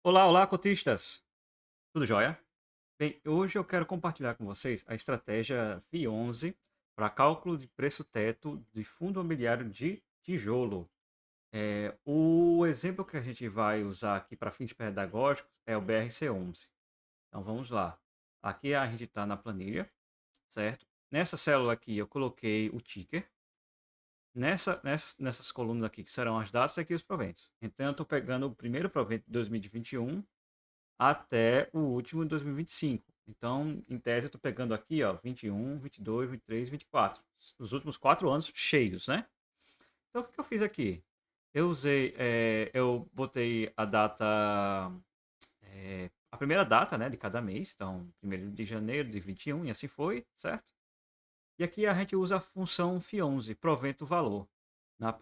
Olá, olá, cotistas! Tudo jóia? Bem, hoje eu quero compartilhar com vocês a estratégia FI11 para cálculo de preço teto de fundo imobiliário de tijolo. O exemplo que a gente vai usar aqui para fins pedagógicos é o BRC11. Então vamos lá. Aqui a gente está na planilha, certo? Nessa célula aqui eu coloquei o ticker. Nessas colunas aqui, que serão as datas, aqui os proventos. Então eu estou pegando o primeiro provento de 2021 até o último de 2025. Então, em tese, eu estou pegando aqui, ó, 21, 22, 23, 24. Os últimos 4 anos cheios, né? Então, o que eu fiz aqui? Eu botei a data, a primeira data, né, de cada mês. Então, 1º de janeiro de 21, e assim foi, certo? E aqui a gente usa a função FI11, provento valor. No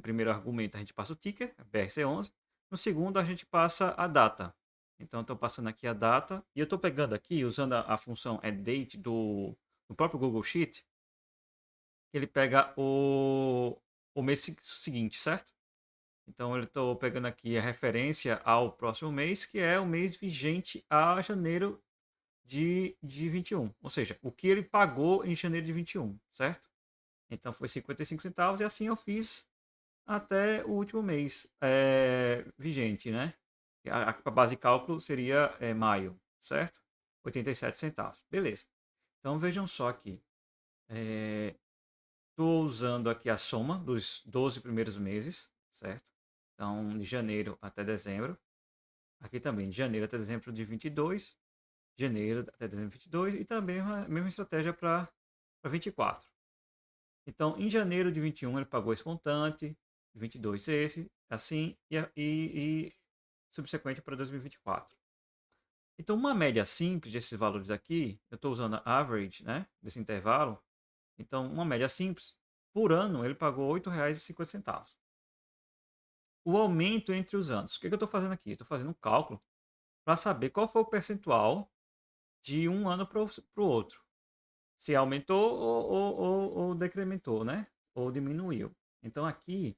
primeiro argumento a gente passa o ticker, BRC11. No segundo a gente passa a data. Então estou passando aqui a data e eu estou pegando aqui, usando a função addDate do próprio Google Sheet, que ele pega o mês seguinte, certo? Então eu estou pegando aqui a referência ao próximo mês, que é o mês vigente a janeiro de 21. Ou seja, o que ele pagou em janeiro de 21, certo? Então foi 55 centavos e assim eu fiz até o último mês vigente, né? A base de cálculo seria maio, certo? 87 centavos. Beleza. Então vejam só aqui. Estou usando aqui a soma dos 12 primeiros meses, certo? Então, de janeiro até dezembro. Aqui também, de janeiro até dezembro de 22, janeiro até dezembro de 22 e também a mesma estratégia para 24. Então, em janeiro de 21 ele pagou esse montante, 22 esse, assim, e subsequente para 2024. Então, uma média simples desses valores aqui, eu estou usando a average, né, desse intervalo. Então, uma média simples, por ano ele pagou R$ 8,50. O aumento entre os anos. O que eu estou fazendo aqui? Estou fazendo um cálculo para saber qual foi o percentual de um ano para o outro. Se aumentou ou decrementou, né? Ou diminuiu. Então aqui,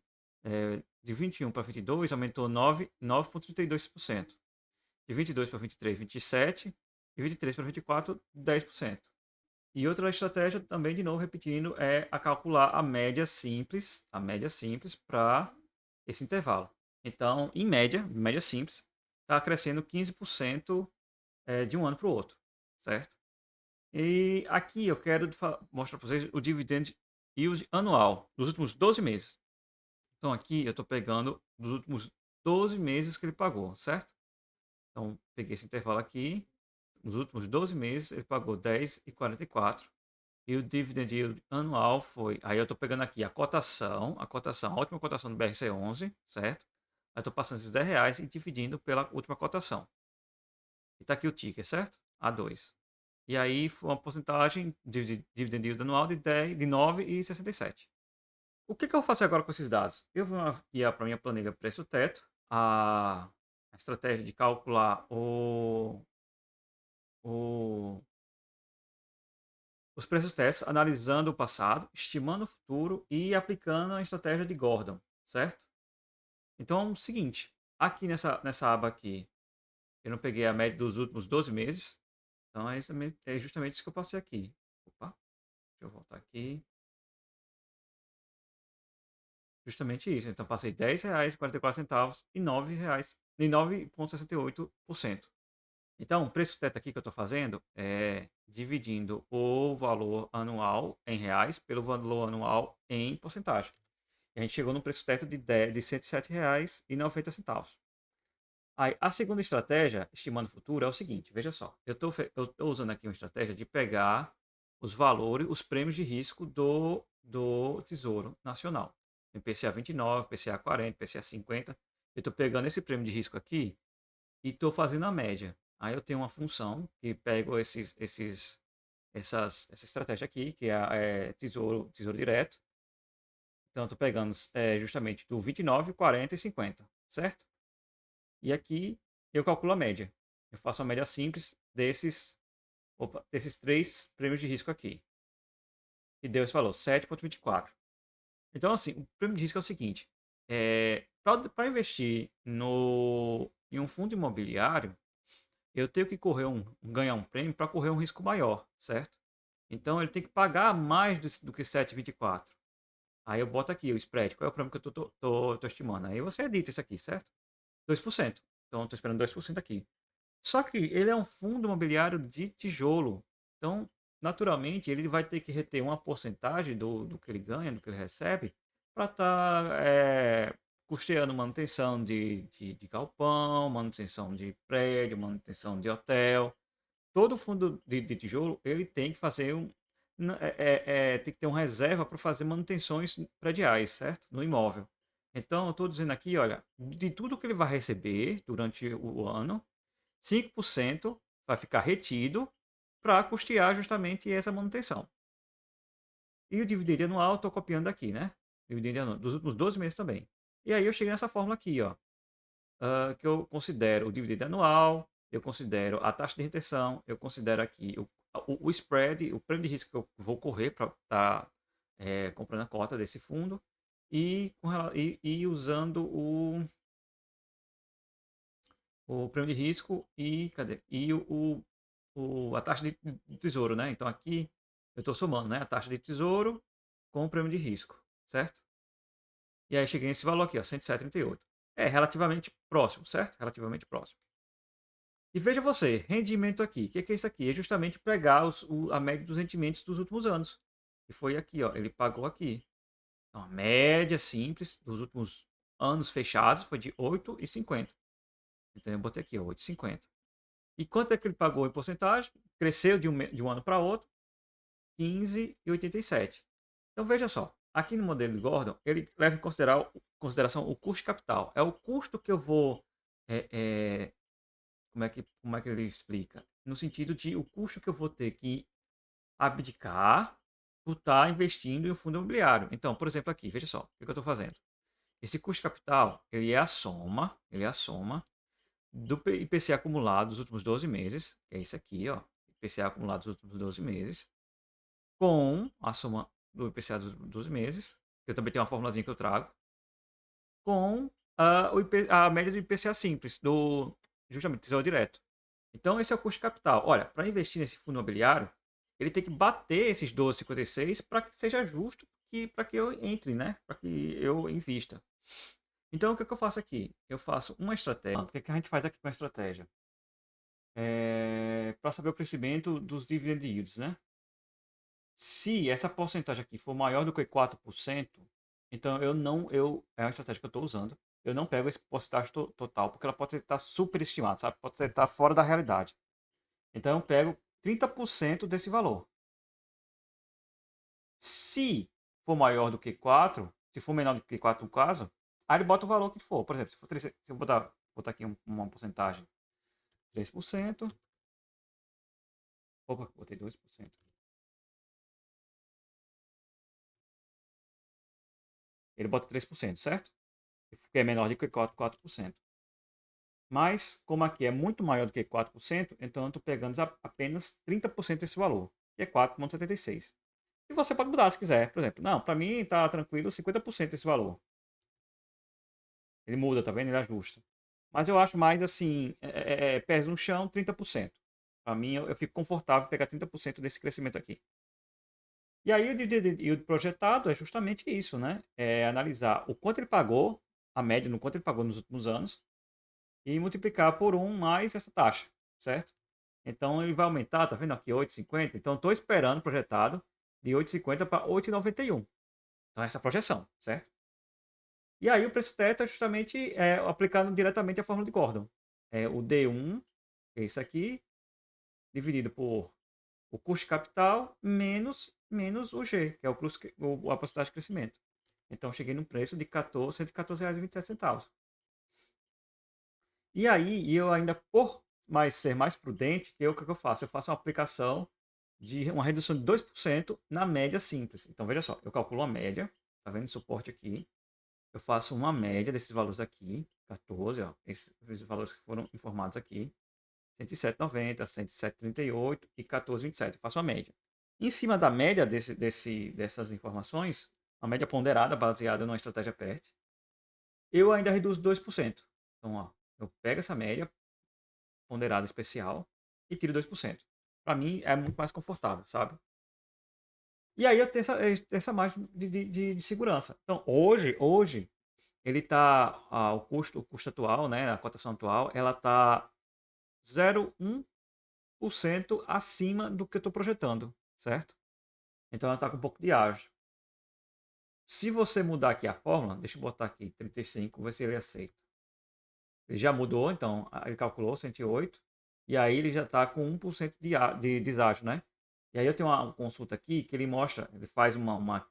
de 21 para 22, aumentou 9,32%. De 22 para 23, 27%. De 23 para 24, 10%. E outra estratégia também, de novo, repetindo, é a calcular a média simples para esse intervalo. Então, em média simples, está crescendo 15% de um ano para o outro, certo? E aqui eu quero mostrar para vocês o dividend yield anual dos últimos 12 meses. Então aqui eu estou pegando dos últimos 12 meses que ele pagou, certo? Então peguei esse intervalo aqui, nos últimos 12 meses ele pagou 10,44 e o dividend yield anual foi, aí eu estou pegando aqui a última cotação do BRC11, certo? Aí estou passando esses R$ 10 e dividindo pela última cotação. E está aqui o ticker, certo? A2. E aí foi uma porcentagem de dividend yield anual de 9,67. O que eu faço agora com esses dados? Eu vou aqui para a minha planilha preço-teto, a estratégia de calcular o- os preços tetos, analisando o passado, estimando o futuro e aplicando a estratégia de Gordon, certo? Então, é o seguinte, aqui nessa aba aqui, eu não peguei a média dos últimos 12 meses, então é justamente isso que eu passei aqui. Opa, deixa eu voltar aqui. Justamente isso. Então passei R$ 10,44 e R$ 9 e 9,68%. Então, o preço teto aqui que eu estou fazendo é dividindo o valor anual em reais pelo valor anual em porcentagem. E a gente chegou no preço teto de R$ 107,90. Aí, a segunda estratégia, estimando o futuro, é o seguinte: veja só, eu tô usando aqui uma estratégia de pegar os valores, os prêmios de risco do Tesouro Nacional. IPCA 29, PCA 40, PCA 50. Eu estou pegando esse prêmio de risco aqui e estou fazendo a média. Aí eu tenho uma função que pego essa estratégia aqui, que é tesouro direto. Então, eu estou pegando justamente do 29, 40 e 50, certo? E aqui eu calculo a média. Eu faço a média simples desses três prêmios de risco aqui. E deu esse valor, 7,24. Então, assim, o prêmio de risco é o seguinte: para investir Em um fundo imobiliário, eu tenho que ganhar um prêmio para correr um risco maior, certo? Então ele tem que pagar mais do que 7,24. Aí eu boto aqui o spread, qual é o prêmio que eu tô estimando? Aí você edita isso aqui, certo? 2%. Então eu estou esperando 2% aqui. Só que ele é um fundo imobiliário de tijolo. Então, naturalmente, ele vai ter que reter uma porcentagem do que ele ganha, do que ele recebe, para estar custeando manutenção de galpão, manutenção de prédio, manutenção de hotel. Todo fundo de tijolo, ele tem que fazer tem que ter uma reserva para fazer manutenções prediais, certo? No imóvel. Então, eu estou dizendo aqui, olha, de tudo que ele vai receber durante o ano, 5% vai ficar retido para custear justamente essa manutenção. E o dividendo anual, estou copiando aqui, né? Dividendo anual, dos últimos 12 meses também. E aí eu cheguei nessa fórmula aqui, ó, que eu considero o dividendo anual, eu considero a taxa de retenção, eu considero aqui o spread, o prêmio de risco que eu vou correr para estar comprando a cota desse fundo e usando o prêmio de risco e cadê? E a taxa de tesouro, né? Então aqui eu estou somando, né? A taxa de tesouro com o prêmio de risco, certo? E aí cheguei nesse valor aqui, ó, 107,38. É relativamente próximo, certo? Relativamente próximo. E veja você, rendimento aqui. O que é isso aqui? É justamente pegar a média dos rendimentos dos últimos anos. E foi aqui, ó. Ele pagou aqui. Então, a média simples dos últimos anos fechados foi de 8,50. Então eu botei aqui, ó, 8,50. E quanto é que ele pagou em porcentagem? Cresceu de um ano para outro, 15,87. Então veja só, aqui no modelo de Gordon, ele leva em consideração o custo de capital. É o custo que eu vou. é, é, como é que ele explica? No sentido de o custo que eu vou ter que abdicar por estar investindo em um fundo imobiliário. Então, por exemplo, aqui, veja só, o que eu estou fazendo. Esse custo de capital, ele é a soma do IPCA acumulado dos últimos 12 meses, que é isso aqui, ó, IPCA acumulado dos últimos 12 meses, com a soma do IPCA dos 12 meses, que eu também tenho uma formulazinha que eu trago, com a média do IPCA simples, justamente Tesouro Direto. Então, esse é o custo de capital. Olha, para investir nesse fundo imobiliário, ele tem que bater esses 12,56 para que seja justo para que eu entre, né? Para que eu invista. Então, o que, é que eu faço aqui? Eu faço uma estratégia. O que, é que a gente faz aqui com a estratégia? Para saber o crescimento dos dividend yields, né? Se essa porcentagem aqui for maior do que 4%, então é uma estratégia que eu estou usando. Eu não pego esse porcentagem total, porque ela pode estar superestimada, sabe? Pode estar fora da realidade. Então eu pego 30% desse valor. Se for maior do que 4, se for menor do que 4 no caso, aí ele bota o valor que for. Por exemplo, se eu botar aqui uma porcentagem 3%. Opa, botei 2%. Ele bota 3%, certo? Que é menor do que 4%. Mas, como aqui é muito maior do que 4%, então eu estou pegando apenas 30% desse valor, que é 4,76. E você pode mudar se quiser. Por exemplo, não, para mim está tranquilo 50% desse valor. Ele muda, tá vendo? Ele ajusta. Mas eu acho mais assim, pés no chão, 30%. Para mim, eu fico confortável em pegar 30% desse crescimento aqui. E aí o projetado é justamente isso, né? É analisar o quanto ele pagou, a média no quanto ele pagou nos últimos anos, e multiplicar por 1 mais essa taxa, certo? Então ele vai aumentar, tá vendo aqui 8,50? Então estou esperando projetado de 8,50 para 8,91. Então essa é a projeção, certo? E aí o preço teto é justamente aplicando diretamente a fórmula de Gordon. É o D1, que é isso aqui, dividido por o custo de capital menos o G, que é a porcentagem de crescimento. Então cheguei num preço de R$ 114,27. E aí, eu ainda, por ser mais prudente, o que eu faço? Eu faço uma aplicação de uma redução de 2% na média simples. Então, veja só, eu calculo a média, tá vendo o suporte aqui? Eu faço uma média desses valores aqui, 14, ó, esses valores que foram informados aqui, 107,90, 107,38 e 14,27. Eu faço uma média. Em cima da média dessas informações, a média ponderada baseada numa estratégia PERT, eu ainda reduzo 2%. Então, ó, Eu pego essa média ponderada especial e tiro 2%. Para mim é muito mais confortável, sabe? E aí eu tenho essa margem de segurança. Então, hoje ele está, o custo atual, né, a cotação atual, ela está 0,1% acima do que eu estou projetando, certo? Então ela está com um pouco de ágio. Se você mudar aqui a fórmula, deixa eu botar aqui 35, ver se ele aceita. Ele já mudou, então ele calculou 108, e aí ele já está com 1% de deságio, né? E aí eu tenho uma consulta aqui que ele mostra, ele faz uma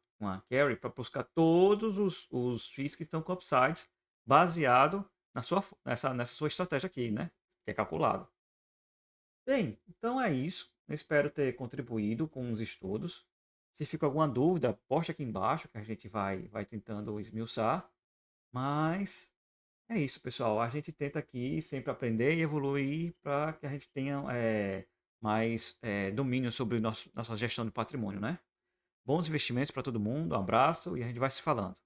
carry para buscar todos os FIIs que estão com upsides baseado nessa sua estratégia aqui, né? Que é calculado. Bem, então é isso. Eu espero ter contribuído com os estudos. Se fica alguma dúvida, poste aqui embaixo que a gente vai tentando esmiuçar. Mas é isso, pessoal. A gente tenta aqui sempre aprender e evoluir para que a gente tenha mais domínio sobre nossa gestão de patrimônio, né? Bons investimentos para todo mundo. Um abraço e a gente vai se falando.